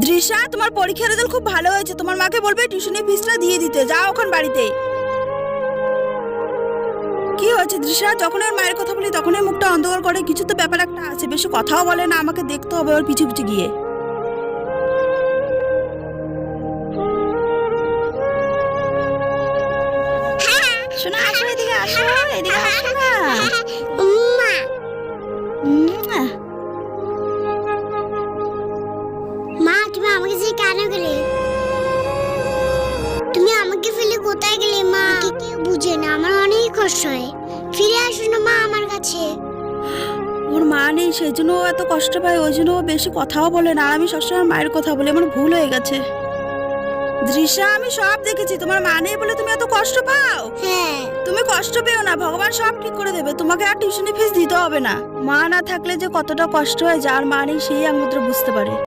দৃশা, তোমার পরীক্ষার রেজাল্ট খুব ভালো হয়েছে, তোমার মাকে বলবে টিউশনের ফিসটা দিয়ে দিতে। যাও ওখান বাড়িতে। কি হয়েছে দৃশা? যখন ওর মায়ের কথা বলি তখনই মুখটা অন্ধকার করে। কিছু তো ব্যাপার একটা আছে, বেশি কথাও বলে না, আমাকে দেখতে হবে ওর পিছু পিছু গিয়ে। শোনা, আসো এদিকে, আসো এদিকে, আসো না। মা, তুমি আমাকে যে কেন গেলে? তুমি আমাকে ফেলে কোথায় গেলে মা? কেউ বুঝে না, আমার অনেক কষ্ট হয়। ফিরে আসো না মা আমার কাছে। ওর মা নেই, সেই জন্য ও এত কষ্ট পায়, ওই জন্য ও বেশি কথাও বলে না। আর আমি সবসময় মায়ের কথা বলি, আমার ভুল হয়ে গেছে। দৃশা, আমি সব দেখেছি, তোমার মা নেই বলে তুমি এত কষ্ট পাও। হ্যাঁ, তুমি কষ্ট পেও না, ভগবান সব ঠিক করে দেবে। তোমাকে আর টিউশনি ফিস দিতে হবে না। মা না থাকলে যে কতটা কষ্ট হয়, যার মা নেই সেই একমাত্র বুঝতে পারে।